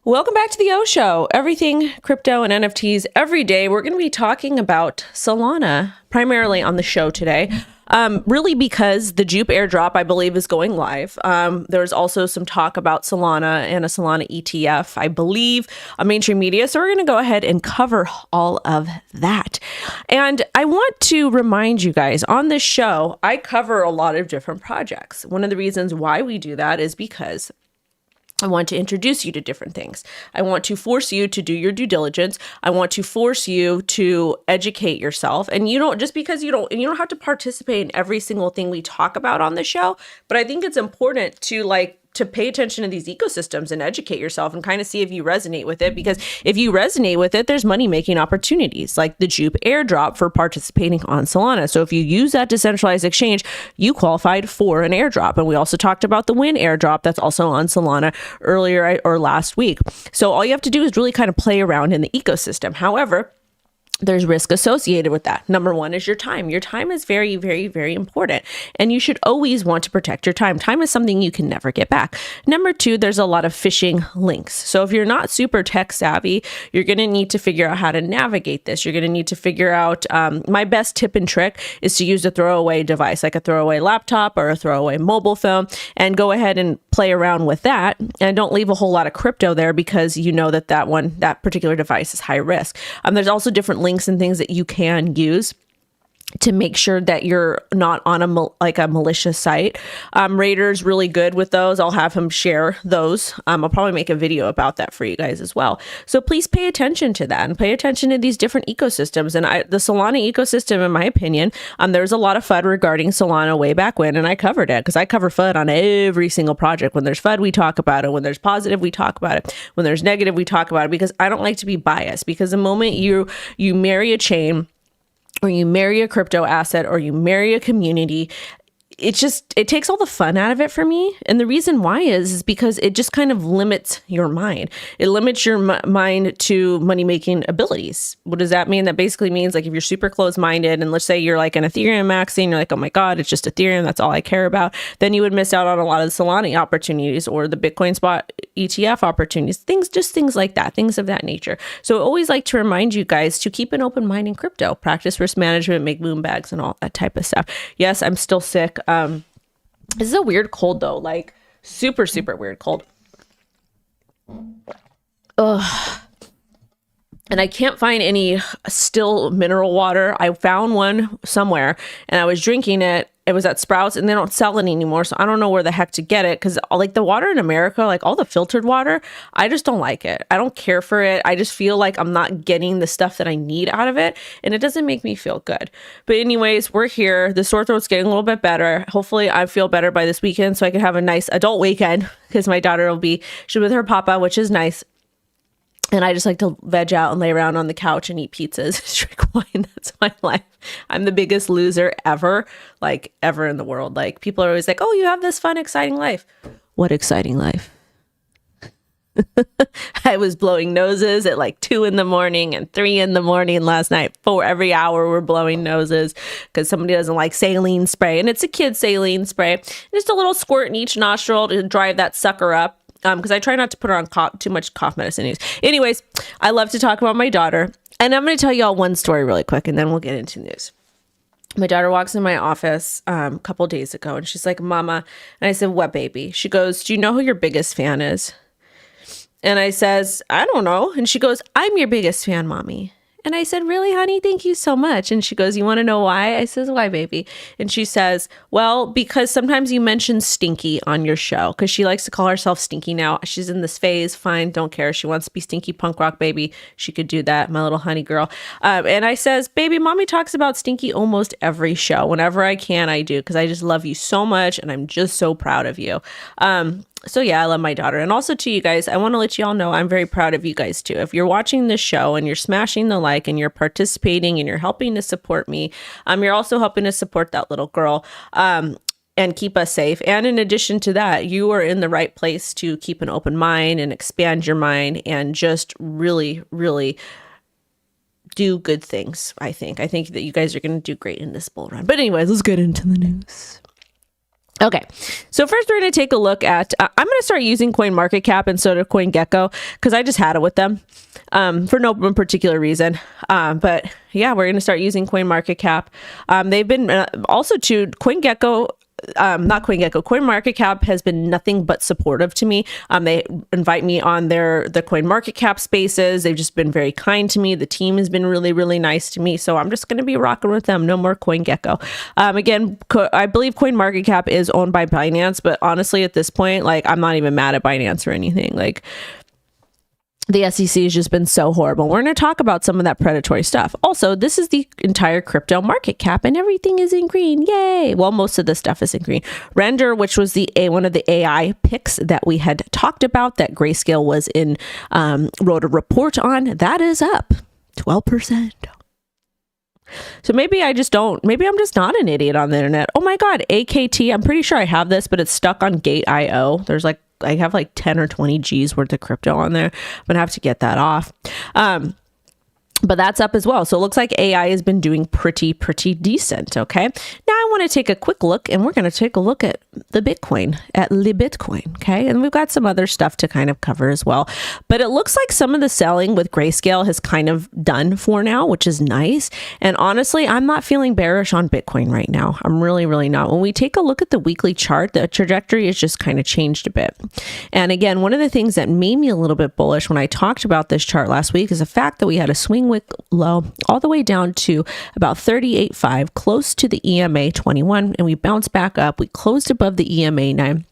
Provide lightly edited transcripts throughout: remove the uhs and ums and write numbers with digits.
Welcome back to the O Show. Everything crypto and NFTs every day. We're going to be talking about Solana primarily on the show today. Really because the Jupe airdrop, I believe, is going live. There's also some talk about Solana and a Solana ETF, I believe, on mainstream media. So we're going to go ahead and cover all of that. And I want to remind you guys, on this show, I cover a lot of different projects. One of the reasons why we do that is because I want to introduce you to different things. I want to force you to do your due diligence. I want to force you to educate yourself. And you don't, just because you don't have to participate in every single thing we talk about on the show, but I think it's important to pay attention to these ecosystems and educate yourself and kind of see if you resonate with it. Because if you resonate with it, there's money-making opportunities like the Jupe airdrop for participating on Solana. So if you use that decentralized exchange, you qualified for an airdrop. And we also talked about the Win airdrop that's also on Solana earlier or last week. So all you have to do is really kind of play around in the ecosystem. However, there's risk associated with that. Number one is your time. Your time is very, very, very important. And you should always want to protect your time. Time is something you can never get back. Number two, there's a lot of phishing links. So if you're not super tech savvy, you're going to need to figure out how to navigate this. You're going to need to figure out, my best tip and trick is to use a throwaway device, like a throwaway laptop or a throwaway mobile phone, and go ahead and play around with that. And don't leave a whole lot of crypto there because you know that particular device is high risk. There's also different links and things that you can use to make sure that you're not on a malicious site. Raider's really good with those. I'll have him share those. I'll probably make a video about that for you guys as well. So please pay attention to that and pay attention to these different ecosystems. And the Solana ecosystem, in my opinion, there's a lot of FUD regarding Solana way back when, and I covered it because I cover FUD on every single project. When there's FUD, we talk about it. When there's positive, we talk about it. When there's negative, we talk about it, because I don't like to be biased. Because the moment you marry a chain, or you marry a crypto asset, or you marry a community, it takes all the fun out of it for me. And the reason why is because it just kind of limits your mind. It limits your mind to money-making abilities. What does that mean? That basically means, like, if you're super closed-minded, and let's say you're like an Ethereum maxi, and you're like, oh my God, it's just Ethereum, that's all I care about, then you would miss out on a lot of the Solana opportunities or the Bitcoin Spot ETF opportunities, things like that, things of that nature. So I always like to remind you guys to keep an open mind in crypto, practice risk management, make moon bags, and all that type of stuff. Yes, I'm still sick. This is a weird cold though, like super, super weird cold. Ugh. And I can't find any still mineral water. I found one somewhere and I was drinking it. It was at Sprouts and they don't sell it anymore. So I don't know where the heck to get it. Cause like the water in America, like all the filtered water, I just don't like it. I don't care for it. I just feel like I'm not getting the stuff that I need out of it. And it doesn't make me feel good. But anyways, we're here. The sore throat's getting a little bit better. Hopefully I feel better by this weekend so I can have a nice adult weekend, because my daughter she's with her papa, which is nice. And I just like to veg out and lay around on the couch and eat pizzas, drink wine. That's my life. I'm the biggest loser ever, like ever in the world. Like people are always like, oh, you have this fun, exciting life. What exciting life? I was blowing noses at like 2 a.m. and 3 a.m. last night. Every hour we're blowing noses because somebody doesn't like saline spray. And it's a kid's saline spray. Just a little squirt in each nostril to drive that sucker up. Because I try not to put her on too much cough medicine. Anyways, I love to talk about my daughter. And I'm going to tell y'all one story really quick, and then we'll get into news. My daughter walks in my office a couple days ago, and she's like, Mama. And I said, what, baby? She goes, do you know who your biggest fan is? And I says, I don't know. And she goes, I'm your biggest fan, Mommy. And I said, really, honey? Thank you so much. And she goes, you want to know why? I says, why, baby? And she says, well, because sometimes you mention Stinky on your show, because she likes to call herself Stinky now. She's in this phase. Fine. Don't care. She wants to be Stinky Punk Rock Baby. She could do that. My little honey girl. And I says, baby, Mommy talks about Stinky almost every show. Whenever I can, I do, because I just love you so much. And I'm just so proud of you. So yeah, I love my daughter. And also to you guys, I want to let you all know I'm very proud of you guys too. If you're watching this show and you're smashing the like and you're participating and you're helping to support me, you're also helping to support that little girl and keep us safe. And in addition to that, you are in the right place to keep an open mind and expand your mind and just really, really do good things, I think. I think that you guys are going to do great in this bull run. But anyways, let's get into the news. Okay, so first we're going to take a look at, I'm going to start using CoinMarketCap instead of CoinGecko because I just had it with them for no particular reason. But yeah, we're going to start using CoinMarketCap. They've been also to CoinGecko. Not CoinGecko, CoinMarketCap has been nothing but supportive to me. They invite me on the CoinMarketCap spaces. They've just been very kind to me. The team has been really, really nice to me. So I'm just going to be rocking with them. No more CoinGecko. Again, I believe CoinMarketCap is owned by Binance, but honestly, at this point, like, I'm not even mad at Binance or anything. Like, the SEC has just been so horrible. We're going to talk about some of that predatory stuff. Also, this is the entire crypto market cap and everything is in green. Yay. Well, most of the stuff is in green. Render, which was one of the AI picks that we had talked about that Grayscale was wrote a report on, that is up 12%. So maybe I'm just not an idiot on the internet. Oh my God, AKT, I'm pretty sure I have this, but it's stuck on Gate.io. I have like 10 or 20 G's worth of crypto on there. I'm gonna have to get that off. But that's up as well. So it looks like AI has been doing pretty decent. Okay. Now I want to take a quick look, and we're going to take a look at the Bitcoin, at the Bitcoin. Okay. And we've got some other stuff to kind of cover as well. But it looks like some of the selling with Grayscale has kind of done for now, which is nice. And honestly, I'm not feeling bearish on Bitcoin right now. I'm really not. When we take a look at the weekly chart, the trajectory has just kind of changed a bit. And again, one of the things that made me a little bit bullish when I talked about this chart last week is the fact that we had a swing wick low all the way down to about 38.5, close to the EMA 21, and we bounced back up. We closed above the EMA 9.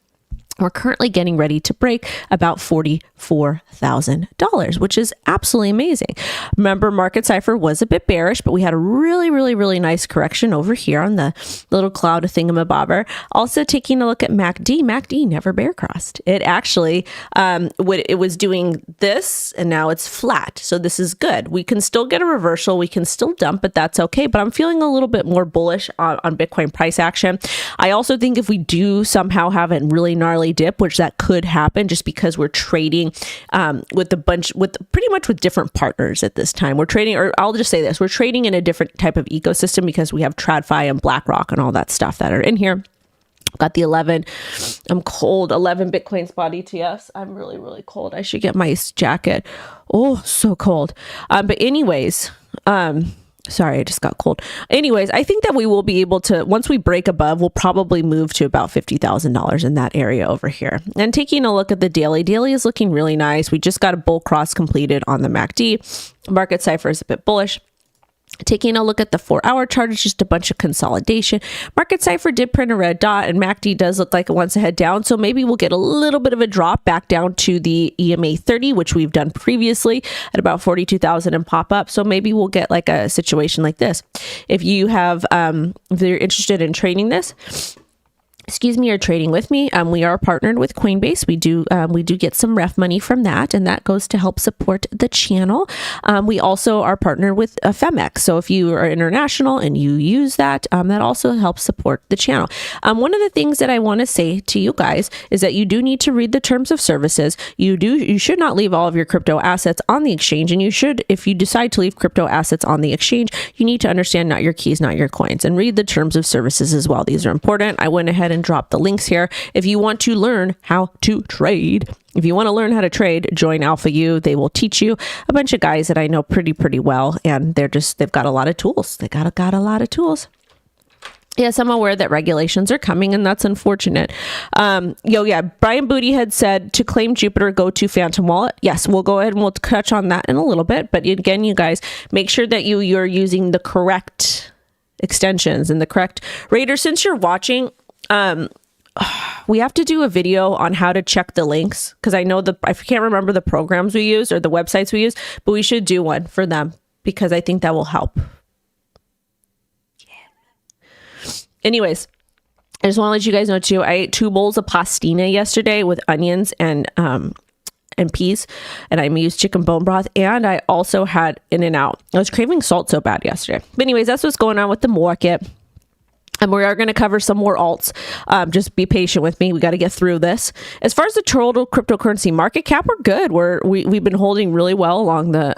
We're currently getting ready to break about $44,000, which is absolutely amazing. Remember, Market Cipher was a bit bearish, but we had a really nice correction over here on the little cloud thingamabobber. Also taking a look at MACD. MACD never bear crossed. It actually, it was doing this, and now it's flat. So this is good. We can still get a reversal. We can still dump, but that's okay. But I'm feeling a little bit more bullish on Bitcoin price action. I also think if we do somehow have a really gnarly dip, which that could happen just because we're trading with pretty much with different partners at this time. We're trading, or I'll just say this, we're trading in a different type of ecosystem because we have TradFi and BlackRock and all that stuff that are in here. Got the 11 Bitcoin spot ETFs. I'm really cold. I should get my jacket. Oh, so cold. But anyways, sorry, I just got cold. Anyways, I think that we will be able to, once we break above, we'll probably move to about $50,000 in that area over here. And taking a look at the daily is looking really nice. We just got a bull cross completed on the MACD. Market Cipher is a bit bullish. Taking a look at the 4-hour chart, it's just a bunch of consolidation. Market Cipher did print a red dot, and MACD does look like it wants to head down. So maybe we'll get a little bit of a drop back down to the EMA 30, which we've done previously at about 42,000 and pop up. So maybe we'll get like a situation like this. If you have, if you're interested in trading this, or trading with me, we are partnered with Coinbase. We do get some ref money from that, and that goes to help support the channel. We also are partnered with phemex. So if you are international and you use that, that also helps support the channel. One of the things that I want to say to you guys is that you do need to read the terms of services. You should not leave all of your crypto assets on the exchange, and you should, if you decide to leave crypto assets on the exchange, you need to understand not your keys, not your coins, and read the terms of services as well. These are important. I went ahead and drop the links here. If you want to learn how to trade, join Alpha U. They will teach you. A bunch of guys that I know pretty well, and they've got a lot of tools. They got a lot of tools. Yes, I'm aware that regulations are coming, and that's unfortunate. Brian Booty had said to claim Jupiter, go to Phantom Wallet. Yes, we'll go ahead and we'll touch on that in a little bit. But again, you guys, make sure that you're using the correct extensions and the correct rater. Since you're watching, we have to do a video on how to check the links, because I can't remember the programs we use or the websites we use, but we should do one for them because I think that will help. Yeah. Anyways, I just want to let you guys know too, I ate 2 bowls of pastina yesterday with onions and peas, and I used chicken bone broth, and I also had In-N-Out. I was craving salt so bad yesterday. But anyways, that's what's going on with the market. And we are going to cover some more alts. Just be patient with me. We got to get through this. As far as the total cryptocurrency market cap, we're good. We've been holding really well along the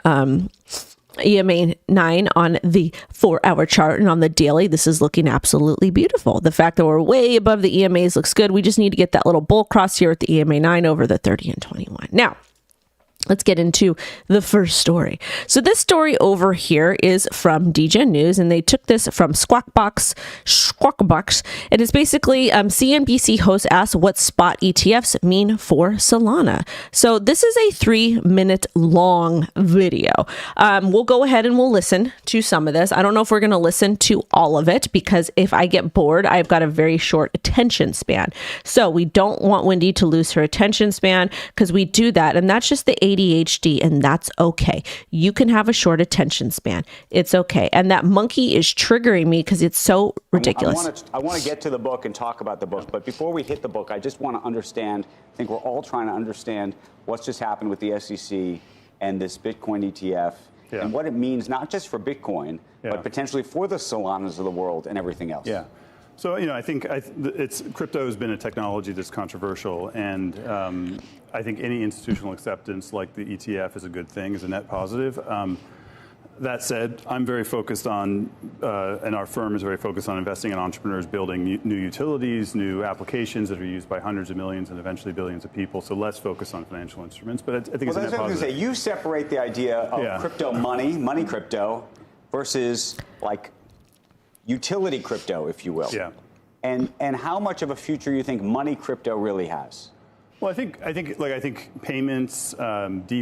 EMA 9 on the 4-hour chart, and on the daily, this is looking absolutely beautiful. The fact that we're way above the EMAs looks good. We just need to get that little bull cross here at the EMA 9 over the 30 and 21. Now, let's get into the first story. So this story over here is from DGen News, and they took this from Squawkbox. It is basically CNBC host asks what spot ETFs mean for Solana. So this is a 3-minute long video. We'll go ahead and we'll listen to some of this. I don't know if we're going to listen to all of it, because if I get bored, I've got a very short attention span. So we don't want Wendy to lose her attention span, because we do that, and that's just the ADHD, and that's okay. You can have a short attention span. It's okay. And that monkey is triggering me because it's so ridiculous. I want to get to the book and talk about the book, but before we hit the book, I just want to understand, I think we're all trying to understand what's just happened with the SEC and this Bitcoin ETF, and what it means not just for Bitcoin, but potentially for the Solanas of the world and everything else. Yeah. So, I think crypto has been a technology that's controversial, and I think any institutional acceptance like the ETF is a good thing, is a net positive. That said, I'm very focused on, and our firm is very focused on investing in entrepreneurs building new utilities, new applications that are used by hundreds of millions and eventually billions of people. So let's focus on financial instruments. But I think it's a net positive. That's what I was going to say. You separate the idea of crypto money crypto, versus like utility crypto, if you will. Yeah. And how much of a future you think money crypto really has? Well, I think payments, DeFi,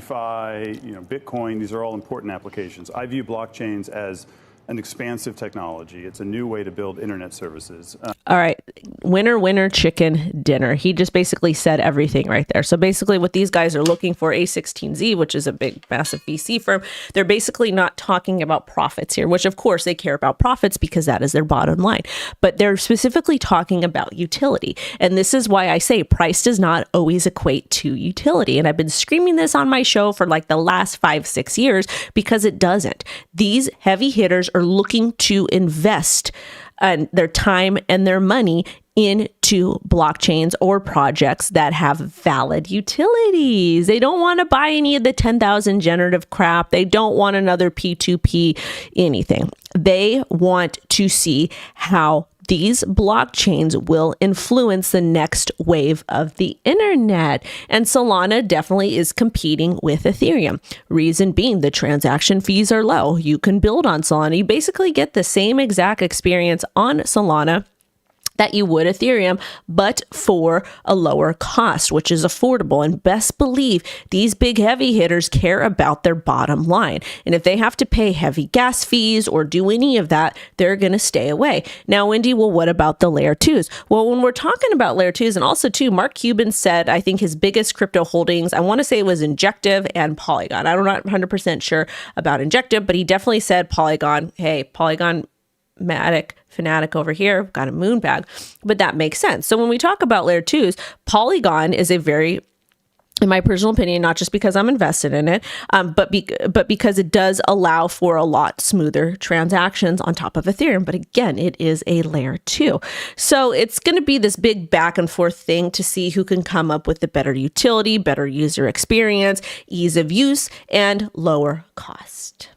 Bitcoin, these are all important applications. I view blockchains as an expansive technology. It's a new way to build internet services. All right. Winner, chicken dinner. He just basically said everything right there. So basically what these guys are looking for, A16Z, which is a big, massive VC firm, they're basically not talking about profits here, which of course they care about profits because that is their bottom line. But they're specifically talking about utility. And this is why I say price does not always equate to utility. And I've been screaming this on my show for like the last 5-6 years, because it doesn't. These heavy hitters are looking to invest their time and their money into blockchains or projects that have valid utilities. They don't want to buy any of the 10,000 generative crap. They don't want another P2P anything. They want to see how these blockchains will influence the next wave of the internet. And Solana definitely is competing with Ethereum. Reason being, the transaction fees are low. You can build on Solana. You basically get the same exact experience on Solana that you would Ethereum, but for a lower cost, which is affordable. And best believe these big heavy hitters care about their bottom line. And if they have to pay heavy gas fees or do any of that, they're going to stay away. Now, Wendy, well, what about the layer 2s? Well, when we're talking about layer 2s, and also too, Mark Cuban said, I think his biggest crypto holdings, I want to say it was Injective and Polygon. I'm not 100% sure about Injective, but he definitely said Polygon. Hey, Polygon fanatic over here, got a moon bag, but that makes sense. So when we talk about layer 2s, Polygon is a very, in my personal opinion, not just because I'm invested in it, but because it does allow for a lot smoother transactions on top of Ethereum. But again, it is a layer 2. So it's going to be this big back and forth thing to see who can come up with the better utility, better user experience, ease of use, and lower cost.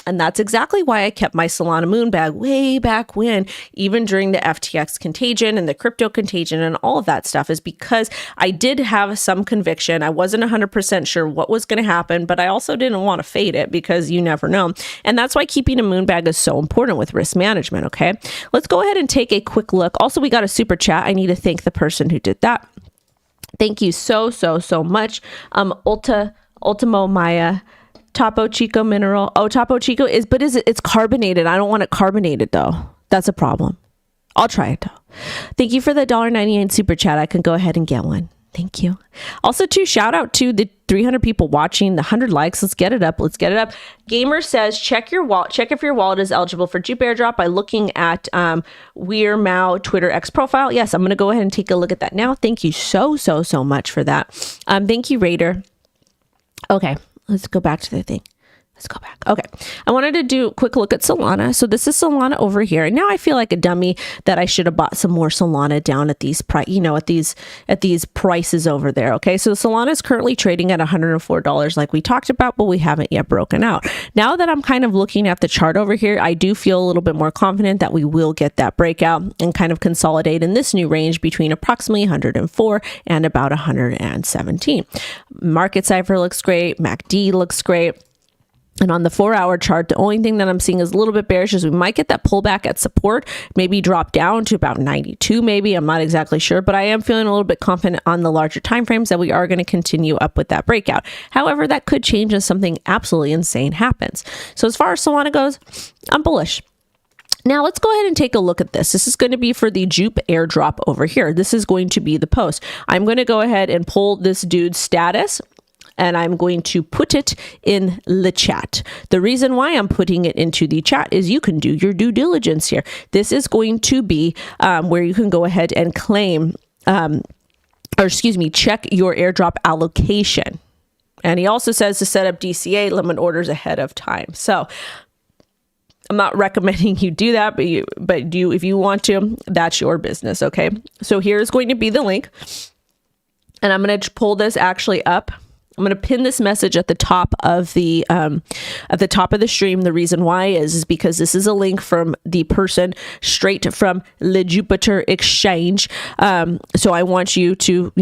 And that's exactly why I kept my Solana moon bag way back when, even during the FTX contagion and the crypto contagion and all of that stuff, is because I did have some conviction. I wasn't 100% sure what was going to happen, but I also didn't want to fade it because you never know. And that's why keeping a moon bag is so important with risk management, okay? Let's go ahead and take a quick look. Also, we got a super chat. I need to thank the person who did that. Thank you so much. Ultimo Maya. Topo Chico mineral. Oh, Topo Chico it's carbonated. I don't want it carbonated though. That's a problem. I'll try it though. Thank you for the $1.98 super chat. I can go ahead and get one. Thank you. Also, too, shout out to the 300 people watching, the 100 likes. Let's get it up. Gamer says, check your wallet. Check if your wallet is eligible for Jupe airdrop by looking at WeirMao Twitter X profile. Yes, I'm going to go ahead and take a look at that now. Thank you so much for that. Thank you, Raider. Okay. Let's go back to the thing. Let's go back. Okay. I wanted to do a quick look at Solana. So this is Solana over here. And now I feel like a dummy that I should have bought some more Solana down at these at these prices over there. Okay. So Solana is currently trading at $104 like we talked about, but we haven't yet broken out. Now that I'm kind of looking at the chart over here, I do feel a little bit more confident that we will get that breakout and kind of consolidate in this new range between approximately 104 and about 117. Market cipher looks great. MACD looks great. And on the 4-hour chart, the only thing that I'm seeing is a little bit bearish is we might get that pullback at support, maybe drop down to about 92, maybe. I'm not exactly sure, but I am feeling a little bit confident on the larger time frames that we are going to continue up with that breakout. However, that could change as something absolutely insane happens. So as far as Solana goes, I'm bullish. Now let's go ahead and take a look at this. This is going to be for the Jupe airdrop over here. This is going to be the post. I'm going to go ahead and pull this dude's status, and I'm going to put it in the chat. The reason why I'm putting it into the chat is you can do your due diligence here. This is going to be where you can go ahead and claim, check your airdrop allocation. And he also says to set up DCA limit orders ahead of time. So I'm not recommending you do that, but if you want to, that's your business. Okay. So here's going to be the link, and I'm going to pull this actually up. I'm going to pin this message at the top of the stream. The reason why is because this is a link from the person straight from the Jupiter exchange. So I want you to,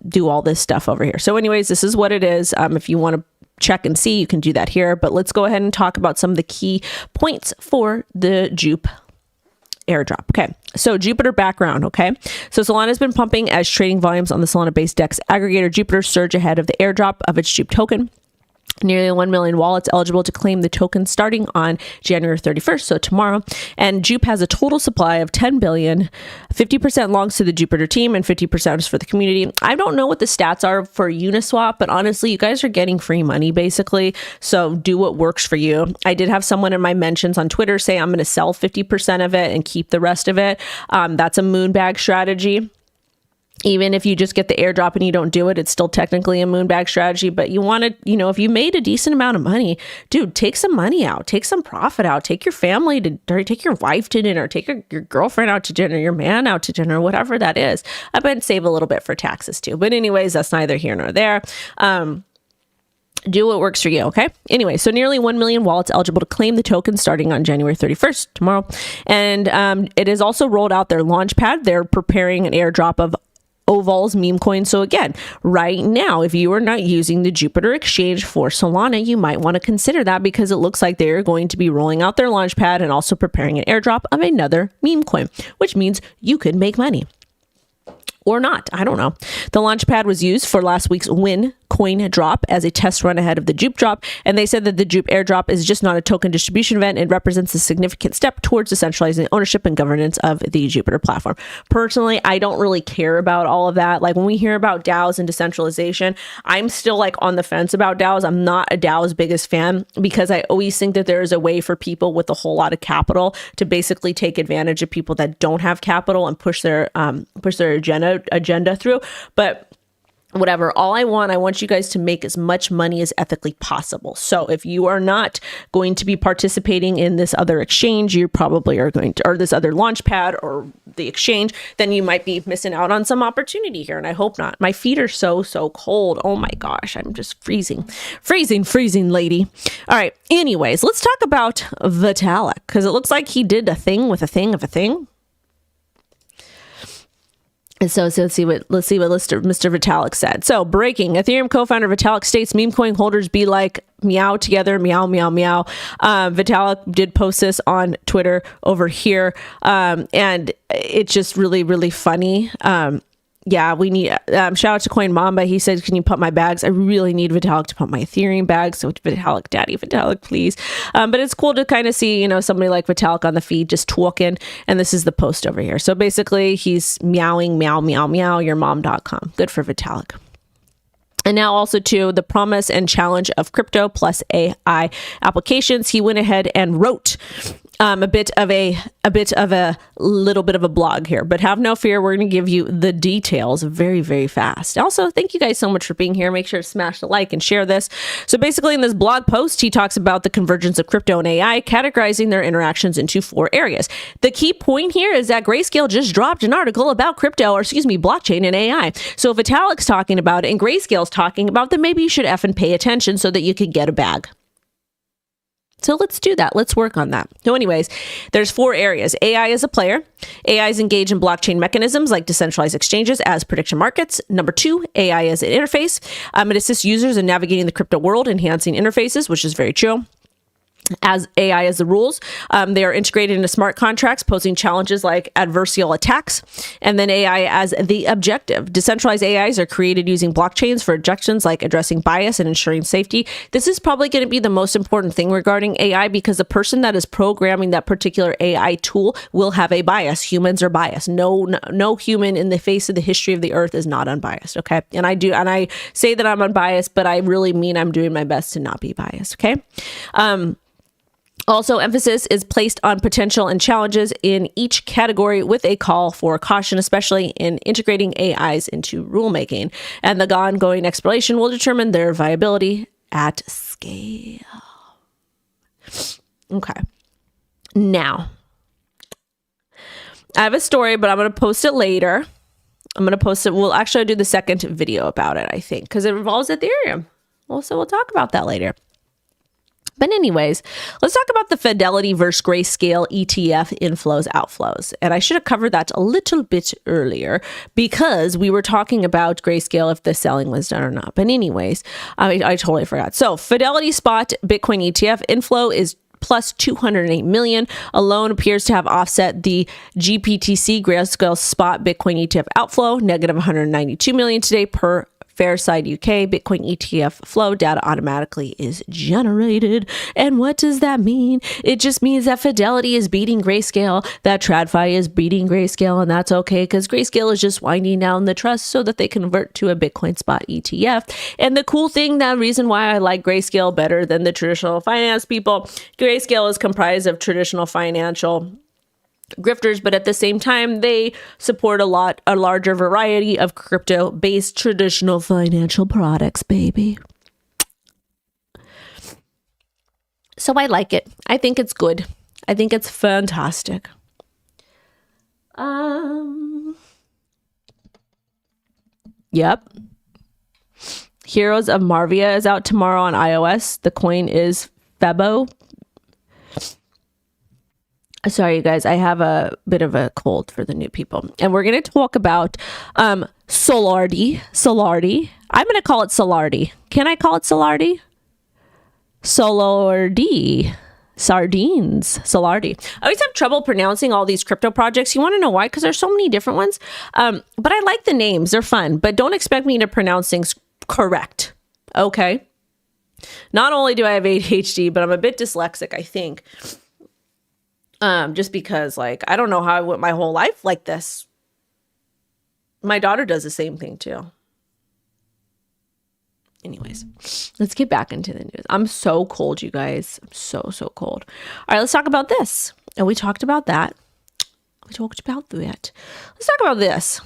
do all this stuff over here. So anyways, this is what it is. If you want to check and see, you can do that here, but let's go ahead and talk about some of the key points for the Jupe airdrop. Okay. So Jupiter background. Okay. So Solana has been pumping as trading volumes on the Solana based DEX aggregator Jupiter surge ahead of the airdrop of its Jupe token. Nearly 1 million wallets eligible to claim the token starting on January 31st, so tomorrow. And Jupe has a total supply of 10 billion. 50% belongs to the Jupiter team and 50% is for the community. I don't know what the stats are for Uniswap, but honestly, you guys are getting free money basically. So do what works for you. I did have someone in my mentions on Twitter say I'm going to sell 50% of it and keep the rest of it. That's a moonbag strategy. Even if you just get the airdrop and you don't do it, it's still technically a moonbag strategy. But you want to, if you made a decent amount of money, dude, take some money out, take some profit out, take your family to, or take your wife to dinner, take your girlfriend out to dinner, your man out to dinner, whatever that is. I bet save a little bit for taxes too. But anyways, that's neither here nor there. Do what works for you, okay? Anyway, so nearly 1 million wallets eligible to claim the token starting on January 31st, tomorrow. And it has also rolled out their launch pad. They're preparing an airdrop of Oval's meme coin. So again, right now, if you are not using the Jupiter exchange for Solana, you might want to consider that because it looks like they're going to be rolling out their launch pad and also preparing an airdrop of another meme coin, which means you could make money. Or not, I don't know. The launchpad was used for last week's Win coin drop as a test run ahead of the Jupe drop, and they said that the Jupe airdrop is just not a token distribution event. It represents a significant step towards decentralizing ownership and governance of the Jupiter platform. Personally, I don't really care about all of that. Like when we hear about DAOs and decentralization, I'm still like on the fence about DAOs. I'm not a DAO's biggest fan because I always think that there is a way for people with a whole lot of capital to basically take advantage of people that don't have capital and push their agenda through. But whatever, I want you guys to make as much money as ethically possible. So if you are not going to be participating in this other exchange, you probably are going to, or this other launch pad or the exchange, then you might be missing out on some opportunity here. And I hope not. My feet are so cold. Oh my gosh, I'm just freezing, lady. All right. Anyways, let's talk about Vitalik because it looks like he did a thing with a thing of a thing. And so let's see what Mr. Vitalik said. So breaking, Ethereum co-founder Vitalik states meme coin holders be like meow together, meow, meow, meow. Vitalik did post this on Twitter over here. And it's just really, really funny. Yeah, we need, shout out to Coin Mamba. He said, can you pump my bags? I really need Vitalik to pump my Ethereum bags. So Vitalik, daddy, Vitalik, please. But it's cool to kind of see, somebody like Vitalik on the feed just talking. And this is the post over here. So basically he's meowing, meow, meow, meow, yourmom.com. Good for Vitalik. And now also to the promise and challenge of crypto plus AI applications. He went ahead and wrote a little bit of a blog here, but have no fear. We're going to give you the details very, very fast. Also, thank you guys so much for being here. Make sure to smash the like and share this. So basically in this blog post, he talks about the convergence of crypto and AI, categorizing their interactions into 4 areas. The key point here is that Grayscale just dropped an article about blockchain and AI. So if Vitalik's talking about it and Grayscale's talking about it, then maybe you should effing pay attention so that you can get a bag. So let's do that. Let's work on that. So anyways, there's 4 areas. AI is a player. AI is engaged in blockchain mechanisms like decentralized exchanges as prediction markets. Number 2, AI is an interface. It assists users in navigating the crypto world, enhancing interfaces, which is very true. As AI as the rules, they are integrated into smart contracts, posing challenges like adversarial attacks. And then AI as the objective. Decentralized AIs are created using blockchains for objections like addressing bias and ensuring safety. This is probably going to be the most important thing regarding AI because the person that is programming that particular AI tool will have a bias. Humans are biased. No human in the face of the history of the earth is not unbiased. Okay. And I say that I'm unbiased, but I really mean I'm doing my best to not be biased. Okay. Also, emphasis is placed on potential and challenges in each category with a call for caution, especially in integrating AIs into rulemaking. And the ongoing exploration will determine their viability at scale. Okay. Now, I have a story, but I'm going to post it later. I'm going to post it. We'll actually do the second video about it, I think, because it involves Ethereum. So we'll talk about that later. But anyways, let's talk about the Fidelity versus Grayscale ETF inflows, outflows. And I should have covered that a little bit earlier because we were talking about Grayscale, if the selling was done or not. But anyways, I totally forgot. So Fidelity Spot Bitcoin ETF inflow is plus 208 million. Alone appears to have offset the GPTC Grayscale Spot Bitcoin ETF outflow, negative 192 million today per Fairside UK. Bitcoin ETF flow data automatically is generated. And what does that mean? It just means that Fidelity is beating Grayscale, that TradFi is beating Grayscale, and that's okay because Grayscale is just winding down the trust so that they convert to a Bitcoin spot ETF. And the cool thing, that reason why I like Grayscale better than the traditional finance people, Grayscale is comprised of traditional financial grifters, but at the same time, they support a larger variety of crypto-based traditional financial products, baby. So I like it. I think it's good. I think it's fantastic. Yep. Heroes of Marvia is out tomorrow on iOS. The coin is Febo. Sorry, you guys, I have a bit of a cold for the new people. And we're going to talk about Solordi. I'm going to call it Solordi. Can I call it Solordi? Solordi. Sardines. Solordi. I always have trouble pronouncing all these crypto projects. You want to know why? Because there's so many different ones. But I like the names. They're fun. But don't expect me to pronounce things correct. Okay? Not only do I have ADHD, but I'm a bit dyslexic, I think. Just because, like, I don't know how I went my whole life like this. My daughter does the same thing too. Anyways, let's get back into the news. I'm so cold, you guys. I'm so cold. All right, let's talk about this. And we talked about that. Let's talk about this.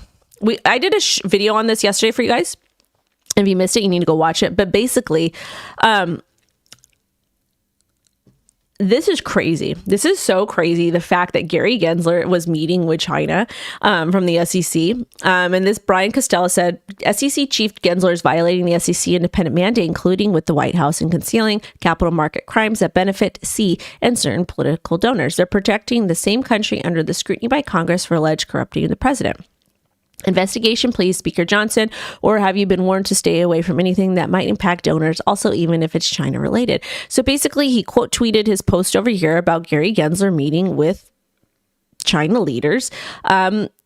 I did a video on this yesterday for you guys. If you missed it, you need to go watch it. But basically, this is crazy. This is so crazy. The fact that Gary Gensler was meeting with China from the SEC. And this Brian Costello said, SEC Chief Gensler is violating the SEC independent mandate, including with the White House and concealing capital market crimes that benefit C and certain political donors. They're protecting the same country under the scrutiny by Congress for alleged corrupting the president. Investigation, please, Speaker Johnson, or have you been warned to stay away from anything that might impact donors, also even if it's China related? So basically, he quote tweeted his post over here about Gary Gensler meeting with China leaders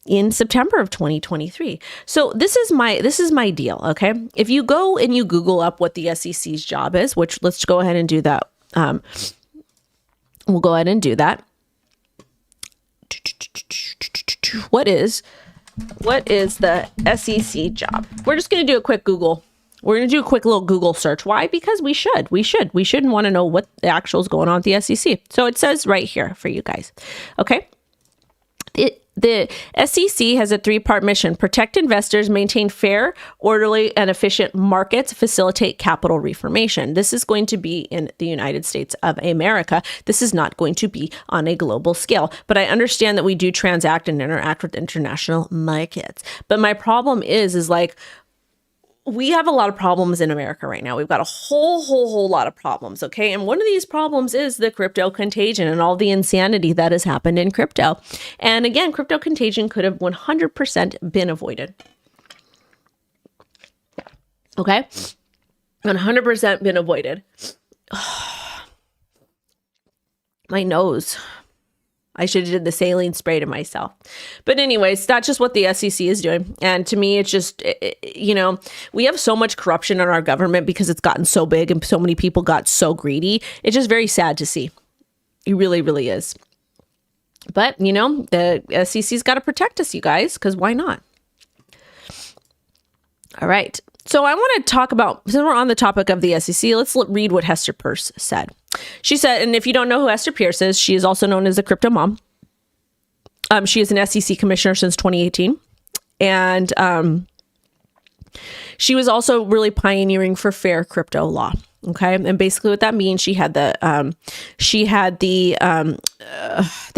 in September of 2023. So this is my deal, okay? If you go and you Google up what the SEC's job is, which let's go ahead and do that. We'll go ahead and do that. What is the SEC job? We're just going to do a quick Google. We're going to do a quick little Google search. Why? Because we should. We shouldn't want to know what the actual is going on with the SEC. So it says right here for you guys. Okay. The SEC has a 3-part mission: protect investors, maintain fair, orderly, and efficient markets, facilitate capital reformation. This is going to be in the United States of America. This is not going to be on a global scale. But I understand that we do transact and interact with international markets. But my problem is like, we have a lot of problems in America right now. We've got a whole lot of problems, okay? And one of these problems is the crypto contagion and all the insanity that has happened in crypto. And again, crypto contagion could have 100% been avoided. Okay? 100% been avoided. My nose. I should have did the saline spray to myself. But anyways, that's just what the SEC is doing. And to me, it's just, you know, we have so much corruption in our government because it's gotten so big and so many people got so greedy. It's just very sad to see. It really, really is. But, you know, the SEC's got to protect us, you guys, because why not? All right. So I want to talk about, since we're on the topic of the SEC, let's read what Hester Pierce said. She said, and if you don't know who Hester Pierce is, she is also known as the crypto mom. She is an SEC commissioner since 2018. And she was also really pioneering for fair crypto law. Okay. And basically what that means, she had the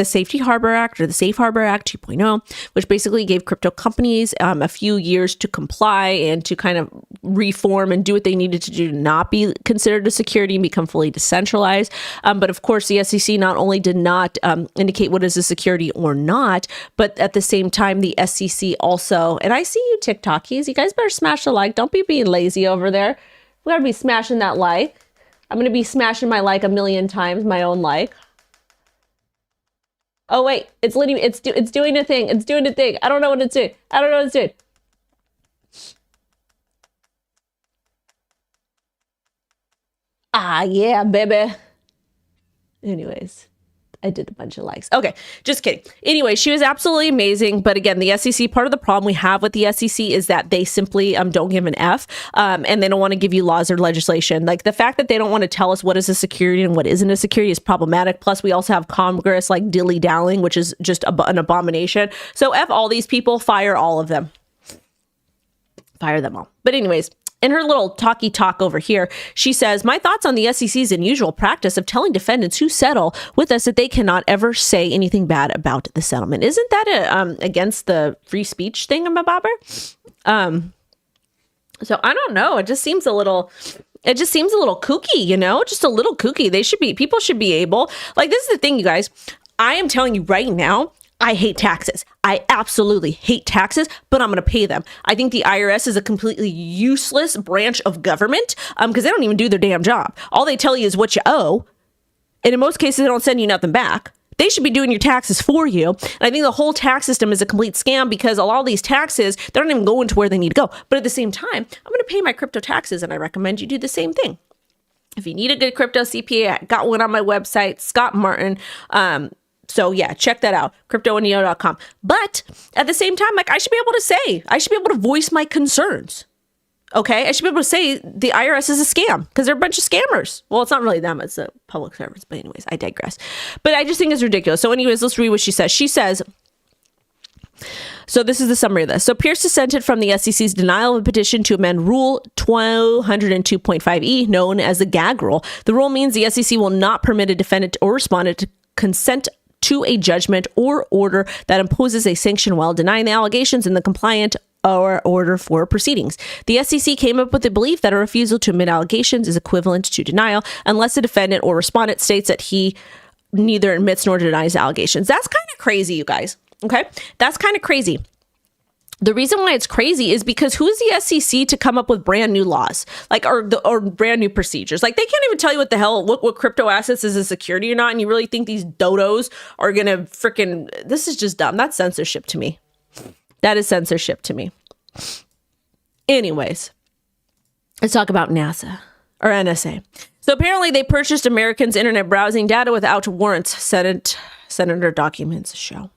Safety Harbor Act, or the Safe Harbor Act 2.0, which basically gave crypto companies a few years to comply and to kind of reform and do what they needed to do to not be considered a security and become fully decentralized. But of course, the SEC not only did not indicate what is a security or not, but at the same time, the SEC also, and I see you TikTokies, you guys better smash the like. Don't be being lazy over there. We gotta be smashing that like. I'm gonna be smashing my like 1,000,000 times, my own like. Oh wait, it's doing a thing. It's doing a thing. I don't know what it's doing. I don't know what it's doing. Ah yeah, baby. Anyways, I did a bunch of likes. Okay, just kidding. Anyway, she was absolutely amazing. But again, the SEC, part of the problem we have with the SEC is that they simply don't give an F, and they don't want to give you laws or legislation. Like the fact that they don't want to tell us what is a security and what isn't a security is problematic. Plus, we also have Congress like dilly-dallying, which is just an abomination. So F all these people, fire all of them. Fire them all. But anyways, in her little talky talk over here, she says, my thoughts on the SEC's unusual practice of telling defendants who settle with us that they cannot ever say anything bad about the settlement. Isn't that against the free speech thing, Bobber? So I don't know. It just seems a little kooky, you know, just a little kooky. People should be able, like, this is the thing, you guys. I am telling you right now, I hate taxes. I absolutely hate taxes, but I'm going to pay them. I think the IRS is a completely useless branch of government because they don't even do their damn job. All they tell you is what you owe. And in most cases, they don't send you nothing back. They should be doing your taxes for you. And I think the whole tax system is a complete scam because a lot of these taxes, they don't even go into where they need to go. But at the same time, I'm going to pay my crypto taxes, and I recommend you do the same thing. If you need a good crypto CPA, I got one on my website, Scott Martin. So yeah, check that out, CryptoWendyO.com. But at the same time, like I should be able to voice my concerns. Okay, I should be able to say the IRS is a scam because they're a bunch of scammers. Well, it's not really them, it's the public servants. But anyways, I digress. But I just think it's ridiculous. So anyways, let's read what she says. She says, so this is the summary of this. So Pierce dissented from the SEC's denial of a petition to amend Rule 202.5E, known as the gag rule. The rule means the SEC will not permit a defendant or respondent to consent to a judgment or order that imposes a sanction while denying the allegations in the compliant or order for proceedings. The SEC came up with the belief that a refusal to admit allegations is equivalent to denial unless the defendant or respondent states that he neither admits nor denies allegations. That's kind of crazy, you guys. Okay? That's kind of crazy. The reason why it's crazy is because who's the SEC to come up with brand new laws, like or brand new procedures? Like they can't even tell you what the hell what crypto assets is a security or not, and you really think these dodos are gonna freaking? This is just dumb. That's censorship to me. That is censorship to me. Anyways, let's talk about NASA or NSA. So apparently they purchased Americans' internet browsing data without warrants. Senator documents show.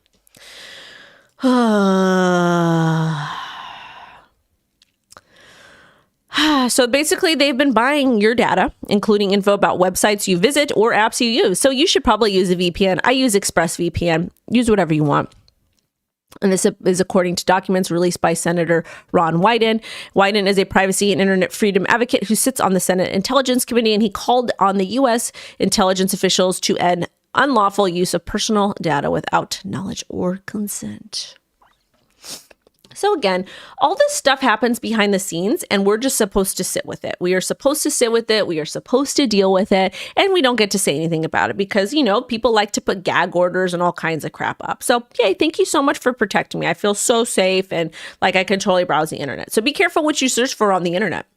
So basically, they've been buying your data, including info about websites you visit or apps you use. So you should probably use a VPN. I use ExpressVPN. Use whatever you want. And this is according to documents released by Senator Ron Wyden. Wyden is a privacy and internet freedom advocate who sits on the Senate Intelligence Committee, and he called on the U.S. intelligence officials to end unlawful use of personal data without knowledge or consent. So again, all this stuff happens behind the scenes, and we're just supposed to sit with it. We are supposed to sit with it. We are supposed to deal with it, and we don't get to say anything about it because, you know, people like to put gag orders and all kinds of crap up. So, yay, thank you so much for protecting me. I feel so safe and like I can totally browse the internet. So be careful what you search for on the internet.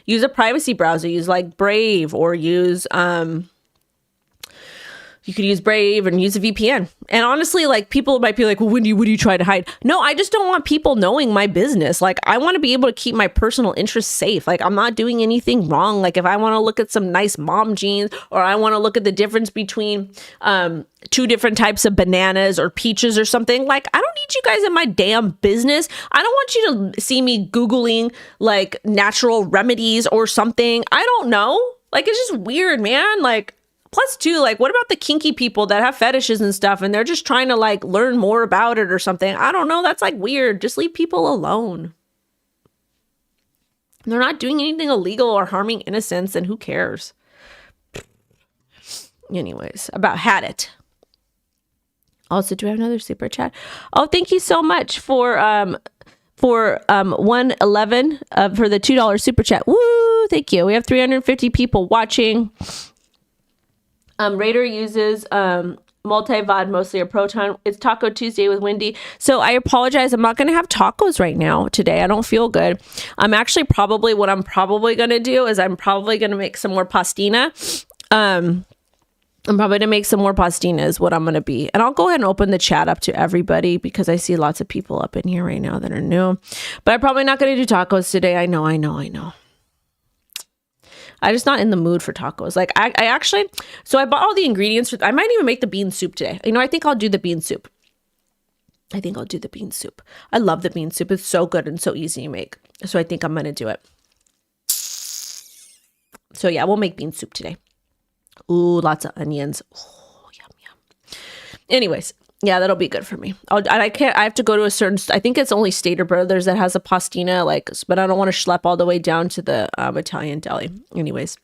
Use a privacy browser. Use like Brave, or use you could use Brave and use a VPN. And honestly, like, people might be like, well, what do you try to hide? No, I just don't want people knowing my business. Like, I want to be able to keep my personal interests safe. Like, I'm not doing anything wrong. Like, if I want to look at some nice mom jeans, or I want to look at the difference between two different types of bananas or peaches or something, like, I don't need you guys in my damn business. I don't want you to see me Googling like natural remedies or something. I don't know. Like, it's just weird, man. Like, plus, too, like, what about the kinky people that have fetishes and stuff and they're just trying to, like, learn more about it or something? I don't know. That's, like, weird. Just leave people alone. They're not doing anything illegal or harming innocents, and who cares? Anyways, about had it. Also, do we have another super chat? Oh, thank you so much for 111 for the $2 super chat. Woo! Thank you. We have 350 people watching. Raider uses multi-VOD, mostly a Proton. It's Taco Tuesday with Wendy. So I apologize. I'm not going to have tacos right now today. I don't feel good. I'm actually probably, what I'm probably going to do is I'm probably going to make some more pastina. I'm probably going to make some more pastina is what I'm going to be. And I'll go ahead and open the chat up to everybody because I see lots of people up in here right now that are new. But I'm probably not going to do tacos today. I know. I'm just not in the mood for tacos. Like, I actually, so I bought all the ingredients. I might even make the bean soup today. You know, I think I'll do the bean soup. I love the bean soup. It's so good and so easy to make. So I think I'm going to do it. So yeah, we'll make bean soup today. Ooh, lots of onions. Oh, yum. Anyways, yeah, that'll be good for me. I have to go to a certain, I think it's only Stater Brothers that has a pastina, like, but I don't want to schlep all the way down to the Italian deli. Anyways.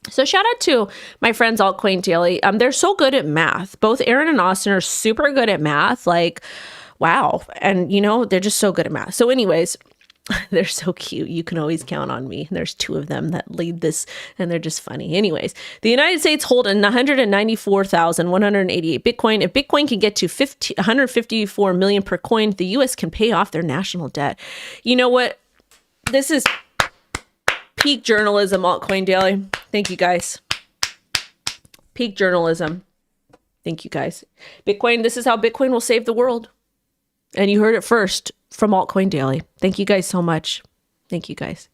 So shout out to my friends Altcoin Daily. They're so good at math. Both Aaron and Austin are super good at math. Like, wow. And you know, they're just so good at math. So anyways, they're so cute. You can always count on me. There's two of them that lead this, and they're just funny. Anyways, the United States hold 194,188 Bitcoin. If Bitcoin can get to 154 million per coin, the U.S. can pay off their national debt. You know what? This is peak journalism, Altcoin Daily. Thank you, guys. Peak journalism. Thank you, guys. Bitcoin, this is how Bitcoin will save the world. And you heard it first from Altcoin Daily. Thank you guys so much. Thank you guys.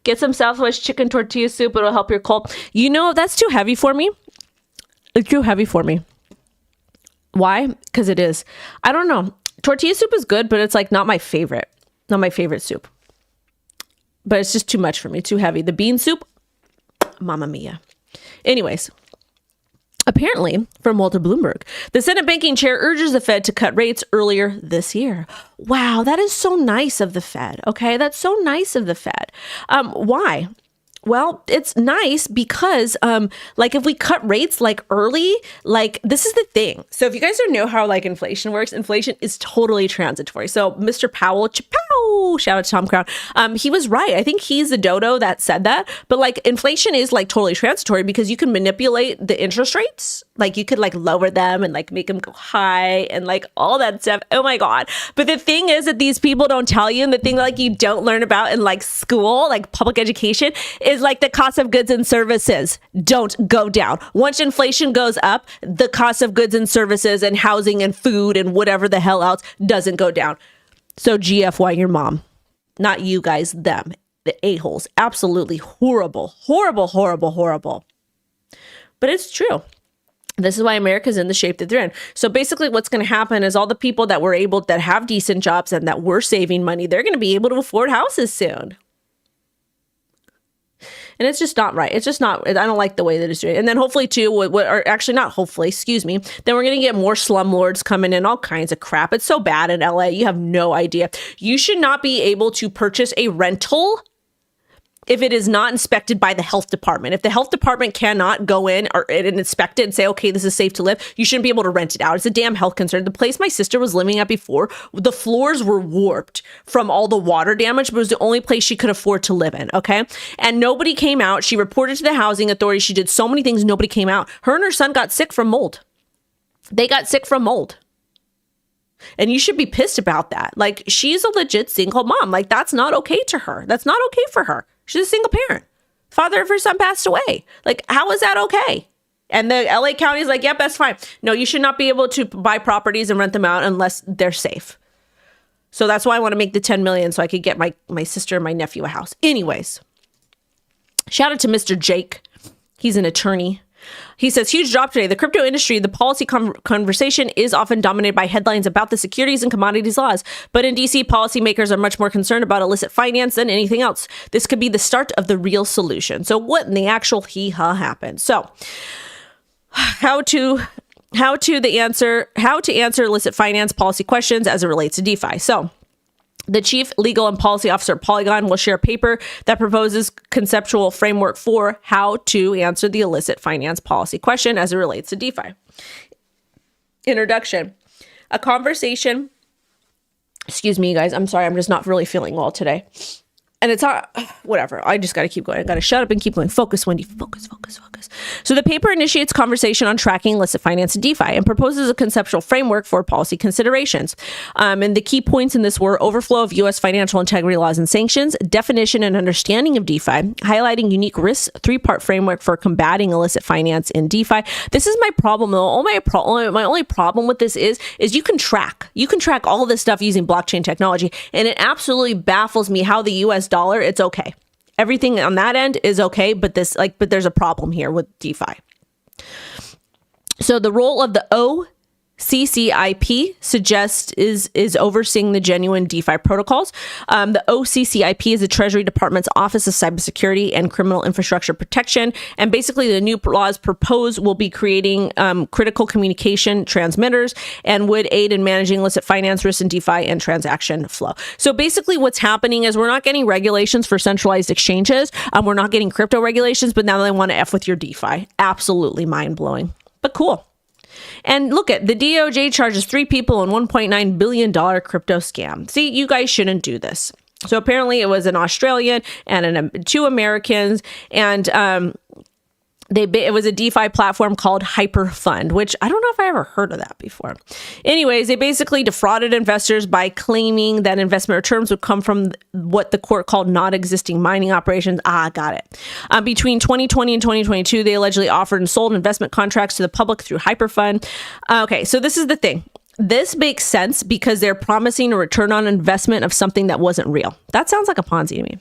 Get some Southwest chicken tortilla soup. It'll help your cold. You know, that's too heavy for me. It's too heavy for me. Why? Because it is. I don't know. Tortilla soup is good, but it's like not my favorite. Not my favorite soup. But it's just too much for me. Too heavy. The bean soup, mamma mia. Anyways. Apparently, from Walter Bloomberg, the Senate banking chair urges the Fed to cut rates earlier this year. Wow, that is so nice of the Fed. Okay, that's so nice of the Fed. Why? Well, it's nice because, like, if we cut rates like early, like, this is the thing. So if you guys don't know how like inflation works, inflation is totally transitory. So Mr. Powell, shout out to Tom Crown. He was right. I think he's the dodo that said that. But like, inflation is like totally transitory because you can manipulate the interest rates. Like, you could like lower them and like make them go high and like all that stuff. Oh my God. But the thing is that these people don't tell you, and the thing like you don't learn about in like school, like public education, is like the cost of goods and services don't go down. Once inflation goes up, the cost of goods and services and housing and food and whatever the hell else doesn't go down. So GFY your mom, not you guys, them, the a-holes. Absolutely horrible, horrible, horrible, horrible. But it's true. This is why America's in the shape that they're in. So basically what's going to happen is all the people that have decent jobs and that were saving money, they're going to be able to afford houses soon. And it's just not right. It's just not, I don't like the way that it's doing. And then hopefully too, or actually not hopefully, excuse me, then we're going to get more slumlords coming in, all kinds of crap. It's so bad in LA. You have no idea. You should not be able to purchase a rental if it is not inspected by the health department. If the health department cannot go in and inspect it and say, okay, this is safe to live, you shouldn't be able to rent it out. It's a damn health concern. The place my sister was living at before, the floors were warped from all the water damage, but it was the only place she could afford to live in, okay? And nobody came out. She reported to the housing authority. She did so many things, nobody came out. Her and her son got sick from mold. They got sick from mold. And you should be pissed about that. Like, she's a legit single mom. Like, that's not okay to her. That's not okay for her. She's a single parent. Father of her son passed away. Like, how is that okay? And the LA County is like, yep, that's fine. No, you should not be able to buy properties and rent them out unless they're safe. So that's why I want to make the 10 million so I could get my sister and my nephew a house. Anyways, shout out to Mr. Jake. He's an attorney. He says, huge drop today. The crypto industry, the policy conversation is often dominated by headlines about the securities and commodities laws. But in DC, policymakers are much more concerned about illicit finance than anything else. This could be the start of the real solution. So what in the actual hee-haw happened? So how to answer illicit finance policy questions as it relates to DeFi. So the chief legal and policy officer at Polygon will share a paper that proposes conceptual framework for how to answer the illicit finance policy question as it relates to DeFi. Introduction. A conversation. Excuse me, you guys. I'm sorry. I'm just not really feeling well today. And it's not, whatever. I just got to keep going. I got to shut up and keep going. Focus, Wendy. Focus. So the paper initiates conversation on tracking illicit finance and DeFi and proposes a conceptual framework for policy considerations. And the key points in this were overflow of U.S. financial integrity laws and sanctions, definition and understanding of DeFi, highlighting unique risks, three-part framework for combating illicit finance in DeFi. This is my problem, though. My only problem with this is you can track all this stuff using blockchain technology, and it absolutely baffles me how the U.S. dollar, it's okay. Everything on that end is okay, but there's a problem here with DeFi. So the role of the OCCIP suggests is overseeing the genuine DeFi protocols. The OCCIP is the Treasury Department's Office of Cybersecurity and Criminal Infrastructure Protection. And basically the new laws proposed will be creating critical communication transmitters and would aid in managing illicit finance risks in DeFi and transaction flow. So basically what's happening is we're not getting regulations for centralized exchanges. We're not getting crypto regulations, but now they want to F with your DeFi. Absolutely mind-blowing, but cool. And look at the DOJ charges 3 people in $1.9 billion crypto scam. See, you guys shouldn't do this. So apparently it was an Australian and 2 Americans, and it was a DeFi platform called Hyperfund, which I don't know if I ever heard of that before. Anyways, they basically defrauded investors by claiming that investment returns would come from what the court called not existing mining operations. Got it. Between 2020 and 2022, they allegedly offered and sold investment contracts to the public through Hyperfund. Okay, so this is the thing. This makes sense because they're promising a return on investment of something that wasn't real. That sounds like a Ponzi to me.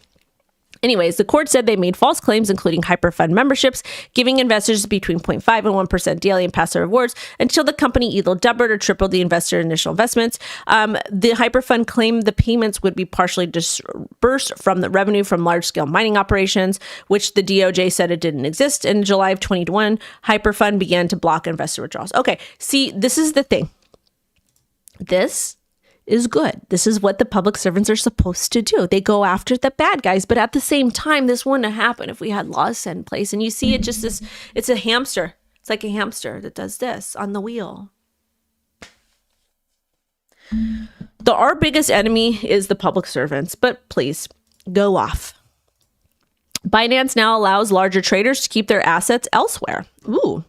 Anyways, the court said they made false claims, including Hyperfund memberships, giving investors between 0.5 and 1% daily and passive rewards until the company either doubled or tripled the investor initial investments. The Hyperfund claimed the payments would be partially disbursed from the revenue from large-scale mining operations, which the DOJ said it didn't exist. In July of 2021, Hyperfund began to block investor withdrawals. Okay, see, this is the thing. This is good. This is what the public servants are supposed to do. They go after the bad guys, but at the same time, this wouldn't have happened if we had laws set in place. And you see it just this, it's a hamster. It's like a hamster that does this on the wheel. Our biggest enemy is the public servants, but please go off. Binance now allows larger traders to keep their assets elsewhere. Ooh.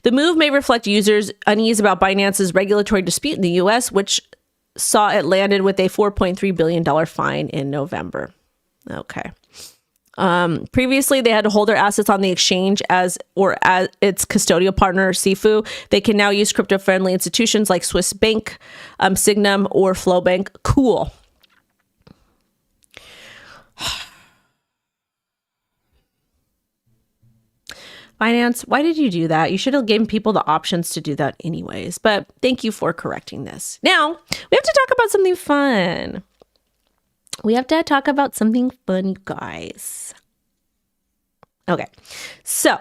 The move may reflect users' unease about Binance's regulatory dispute in the U.S., which saw it landed with a $4.3 billion fine in November. Okay. Previously, they had to hold their assets on the exchange as its custodial partner, Sifu. They can now use crypto-friendly institutions like Swiss Bank, Signum, or Flowbank. Cool. Binance, why did you do that? You should have given people the options to do that anyways. But thank you for correcting this. Now, we have to talk about something fun. We have to talk about something fun, guys. Okay, so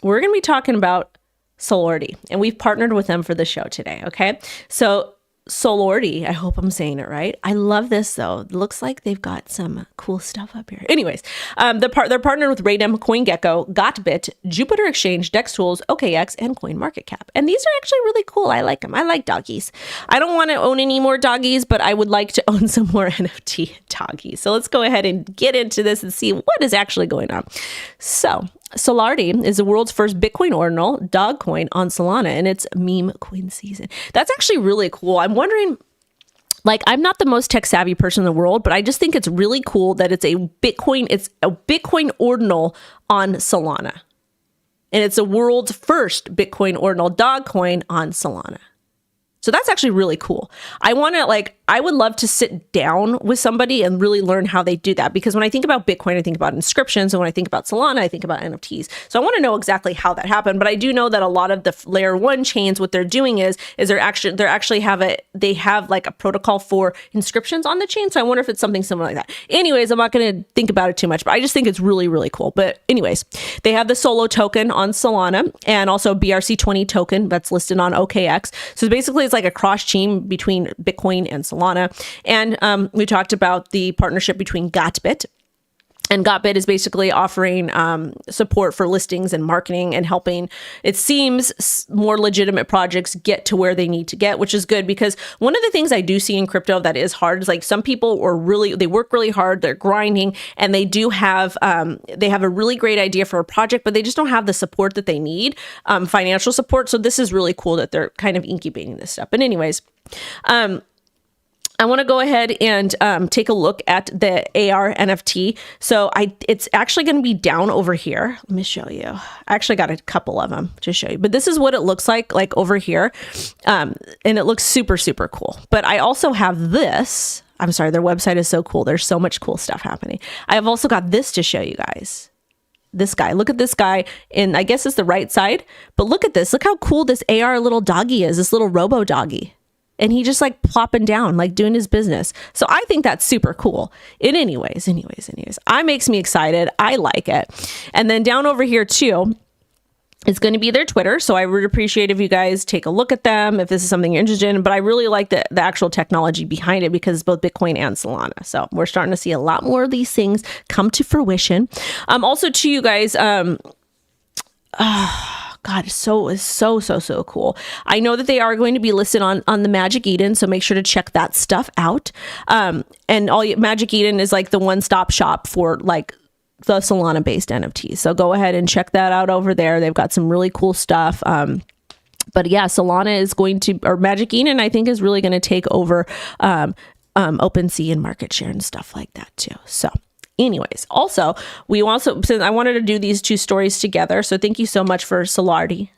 we're going to be talking about Solordi, and we've partnered with them for the show today, okay? So Solordi, I hope I'm saying it right. I love this though. It looks like they've got some cool stuff up here. Anyways, they're partnered with Raydem, CoinGecko, Gotbit, Jupiter Exchange, Dex Tools, OKX, and CoinMarketCap. And these are actually really cool. I like them. I like doggies. I don't want to own any more doggies, but I would like to own some more NFT doggies. So let's go ahead and get into this and see what is actually going on. So Solordi is the world's first Bitcoin ordinal dog coin on Solana, and it's meme coin season. That's actually really cool. I'm wondering, like, I'm not the most tech savvy person in the world, but I just think it's really cool that it's a Bitcoin ordinal on Solana. And it's the world's first Bitcoin ordinal dog coin on Solana. So that's actually really cool. I would love to sit down with somebody and really learn how they do that. Because when I think about Bitcoin, I think about inscriptions. And when I think about Solana, I think about NFTs. So I want to know exactly how that happened. But I do know that a lot of the layer one chains, what they're doing is they have like a protocol for inscriptions on the chain. So I wonder if it's something similar like that. Anyways, I'm not going to think about it too much, but I just think it's really, really cool. But anyways, they have the Solo token on Solana and also BRC20 token that's listed on OKX. So basically it's like a cross chain between Bitcoin and Solana. And we talked about the partnership between Gotbit. And Gotbit is basically offering support for listings and marketing and helping, it seems, more legitimate projects get to where they need to get, which is good because one of the things I do see in crypto that is hard is like some people they work really hard, they're grinding, and they do have, they have a really great idea for a project, but they just don't have the support that they need, financial support. So this is really cool that they're kind of incubating this stuff. But anyways, I want to go ahead and take a look at the AR NFT. So it's actually going to be down over here. Let me show you. I actually got a couple of them to show you, but this is what it looks like over here. And it looks super, super cool. But I also have this. I'm sorry, their website is so cool. There's so much cool stuff happening. I have also got this to show you guys. This guy, look at this guy, and I guess it's the right side, but look at this. Look how cool this AR little doggy is, this little robo doggy. And he just like plopping down, like doing his business. So I think that's super cool. Anyways, it makes me excited. I like it. And then down over here too, it's going to be their Twitter. So I would appreciate if you guys take a look at them, if this is something you're interested in. But I really like the actual technology behind it because it's both Bitcoin and Solana. So we're starting to see a lot more of these things come to fruition. Also to you guys, God, it's so cool. I know that they are going to be listed on the magiceden, so make sure to check that stuff out. And magiceden is like the one-stop shop for like the Solana based NFTs. So go ahead and check that out over there. They've got some really cool stuff. But yeah, Solana is going to, or magiceden, I think, is really going to take over OpenSea and market share and stuff like that too. So anyways, since I wanted to do these two stories together, so thank you so much for Solordi,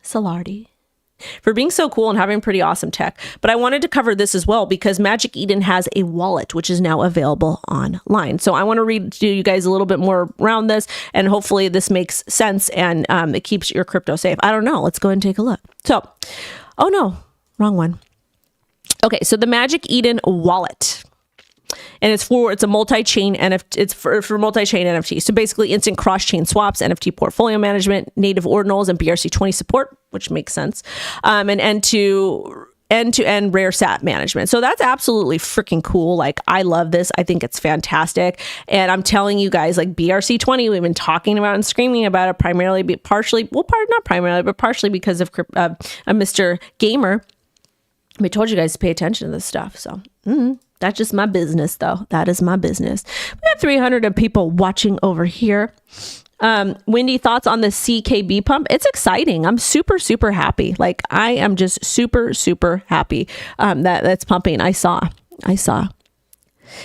for being so cool and having pretty awesome tech. But I wanted to cover this as well because magiceden has a wallet, which is now available online. So I want to read to you guys a little bit more around this, and hopefully this makes sense and it keeps your crypto safe. I don't know. Let's go ahead and take a look. So, oh no, wrong one. Okay, so the magiceden wallet. And it's a multi-chain NFT. It's for multi-chain NFT. So basically instant cross-chain swaps, NFT portfolio management, native ordinals, and BRC20 support, which makes sense. And end-to-end rare sat management. So that's absolutely freaking cool. Like, I love this. I think it's fantastic. And I'm telling you guys, like BRC20, we've been talking about and screaming about it partially because of Mr. Gamer. I told you guys to pay attention to this stuff. So, that's just my business, though. That is my business. We have 300 people watching over here. Wendy, thoughts on the CKB pump? It's exciting. I'm super, super happy. Like, I am just super, super happy that's pumping. I saw.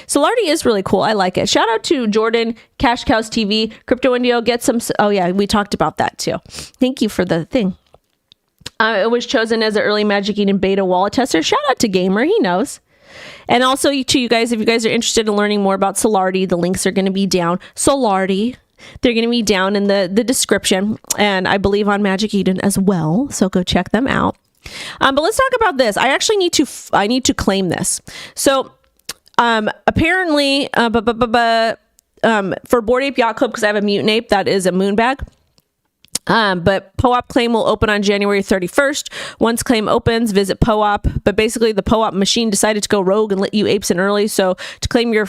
Solordi is really cool. I like it. Shout out to Jordan, Cash Cows TV, CryptoWendyO. Get some. Oh, yeah, we talked about that, too. Thank you for the thing. It was chosen as an early magiceden beta wallet tester. Shout out to Gamer. He knows. And also to you guys, if you guys are interested in learning more about Solordi, the links are going to be down. Solordi, They're going to be down in the description, and I believe on Magiceden as well. So go check them out. But let's talk about this. I actually need to claim this. So apparently, for Bored Ape Yacht Club, because I have a mutant ape that is a moon bag. But POAP claim will open on January 31st. Once claim opens, visit POAP. But basically, the POAP machine decided to go rogue and let you apes in early. So to claim your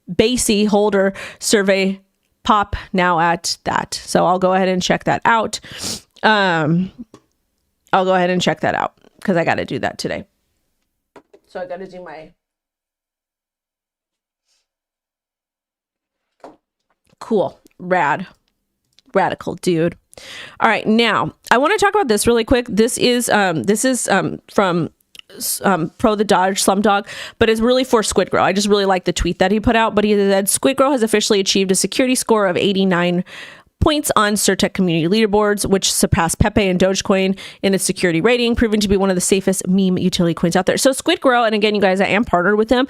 BASI holder, survey POP now at that. So I'll go ahead and check that out. I'll go ahead and check that out because I got to do that today. So I got to do my cool, radical dude. All right, now I want to talk about this really quick. This is from Pro the Dodge Slumdog, but it's really for Squidgrow. I just really like the tweet that he put out. But he said Squidgrow has officially achieved a security score of 89 points on Surtech community leaderboards, which surpassed Pepe and Dogecoin in its security rating, proving to be one of the safest meme utility coins out there. So Squidgrow, and again, you guys, I am partnered with them.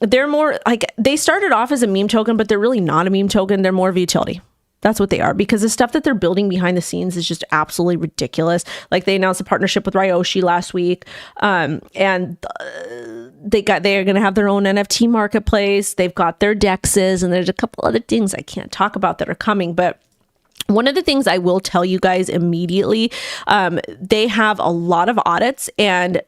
They're more like, they started off as a meme token, but they're really not a meme token. They're more of a utility. That's what they are, because the stuff that they're building behind the scenes is just absolutely ridiculous. Like they announced a partnership with Ryoshi last week, and they are going to have their own NFT marketplace. They've got their dexes, and there's a couple other things I can't talk about that are coming, but one of the things I will tell you guys immediately, they have a lot of audits, and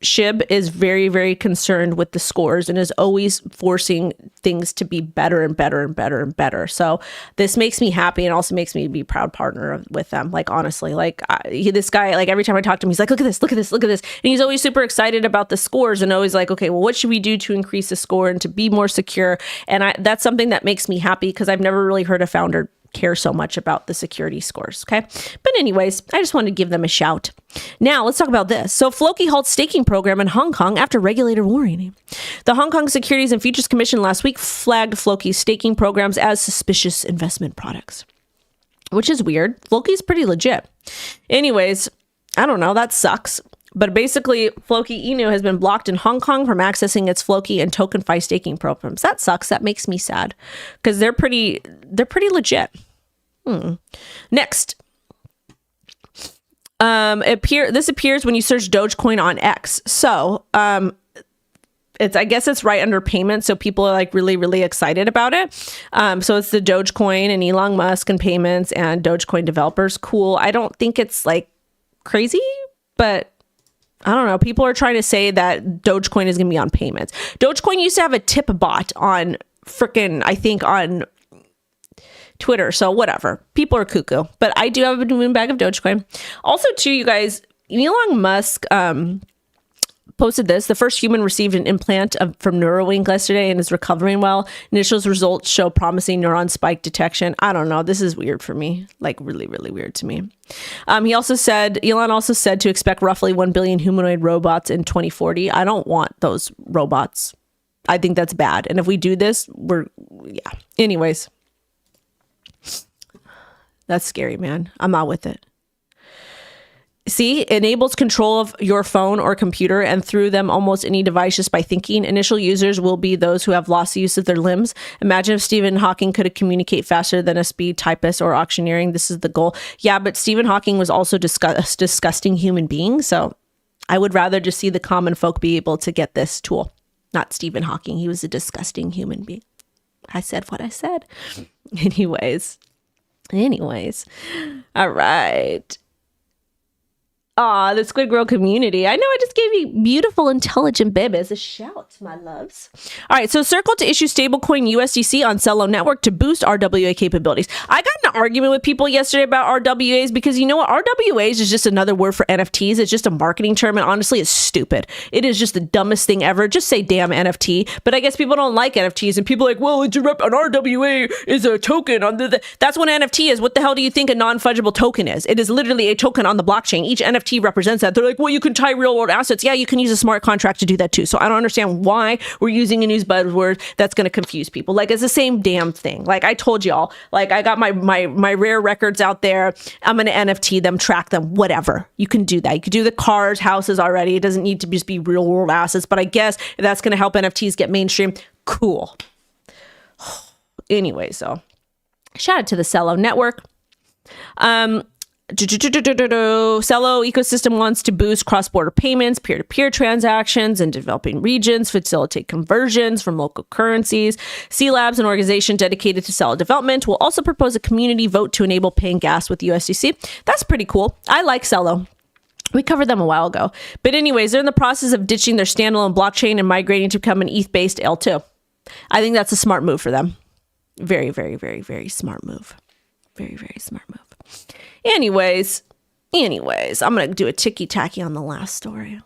Shib is very, very concerned with the scores and is always forcing things to be better and better and better and better. So this makes me happy and also makes me be a proud partner with them. Like, honestly, like this guy, like every time I talk to him, he's like, look at this, look at this, look at this. And he's always super excited about the scores and always like, okay, well, what should we do to increase the score and to be more secure? And that's something that makes me happy because I've never really heard a founder care so much about the security scores. Okay. But anyways, I just wanted to give them a shout. Now let's talk about this. So Floki halts staking program in Hong Kong after regulator warning. The Hong Kong Securities and Futures Commission last week flagged Floki's staking programs as suspicious investment products, which is weird. Floki's pretty legit. Anyways, I don't know. That sucks. But basically, Floki Inu has been blocked in Hong Kong from accessing its Floki and TokenFi staking programs. That sucks. That makes me sad because they're pretty legit. Next, this appears when you search Dogecoin on X. So I guess it's right under payments, so people are like really, really excited about it. So it's the Dogecoin and Elon Musk and payments and Dogecoin developers. Cool. I don't think it's like crazy, but I don't know. People are trying to say that Dogecoin is going to be on payments. Dogecoin used to have a tip bot on I think on Twitter. So whatever. People are cuckoo. But I do have a moon bag of Dogecoin. Also, too, you guys, Elon Musk posted this. The first human received an implant from Neuralink yesterday and is recovering well. Initial results show promising neuron spike detection. I don't know. This is weird for me. Like really, really weird to me. Elon also said to expect roughly 1 billion humanoid robots in 2040. I don't want those robots. I think that's bad. And if we do this, yeah. Anyways, that's scary, man. I'm not with it. See, enables control of your phone or computer and through them almost any device just by thinking. Initial users will be those who have lost the use of their limbs. Imagine if Stephen Hawking could communicate faster than a speed typist or auctioneering. This is the goal. Yeah, but Stephen Hawking was also a disgusting human being. So I would rather just see the common folk be able to get this tool. Not Stephen Hawking. He was a disgusting human being. I said what I said. Anyways. All right. Aw, the Squidgrow community. I know I just gave you beautiful, intelligent babies a shout, my loves. All right, so Circle to issue stablecoin USDC on Celo network to boost RWA capabilities. I got in an argument with people yesterday about RWAs because you know what? RWAs is just another word for NFTs. It's just a marketing term, and honestly, it's stupid. It is just the dumbest thing ever. Just say damn NFT. But I guess people don't like NFTs, and people are like, well, an RWA is a token on that's what an NFT is. What the hell do you think a non-fungible token is? It is literally a token on the blockchain. Each NFT represents that. They're like, well, you can tie real world assets. Yeah, you can use a smart contract to do that too. So I don't understand why we're using a new buzzword that's going to confuse people. Like, it's the same damn thing. Like I told y'all, like I got my rare records out there. I'm going to NFT them, track them, whatever. You can do that. You can do the cars, houses already. It doesn't need to just be real world assets. But I guess if that's going to help NFTs get mainstream, cool. Anyway, so shout out to the Celo network. Celo ecosystem wants to boost cross-border payments, peer-to-peer transactions in developing regions, facilitate conversions from local currencies. C Labs, an organization dedicated to Celo development, will also propose a community vote to enable paying gas with USDC. That's pretty cool. I like Celo. We covered them a while ago. But anyways, they're in the process of ditching their standalone blockchain and migrating to become an ETH-based L2. I think that's a smart move for them. Very, very, very, very smart move. Very, very smart move. Anyways, I'm going to do a ticky-tacky on the last story.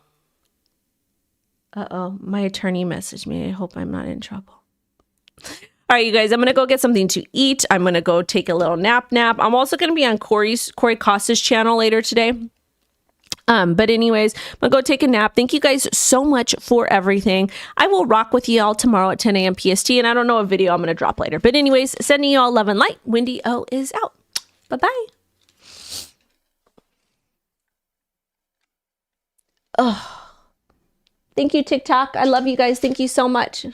Uh-oh, my attorney messaged me. I hope I'm not in trouble. All right, you guys, I'm going to go get something to eat. I'm going to go take a little nap. I'm also going to be on Corey Costa's channel later today. But anyways, I'm going to go take a nap. Thank you guys so much for everything. I will rock with you all tomorrow at 10 a.m. PST, and I don't know what video I'm going to drop later. But anyways, sending you all love and light. WendyO is out. Bye-bye. Oh, thank you, TikTok. I love you guys. Thank you so much.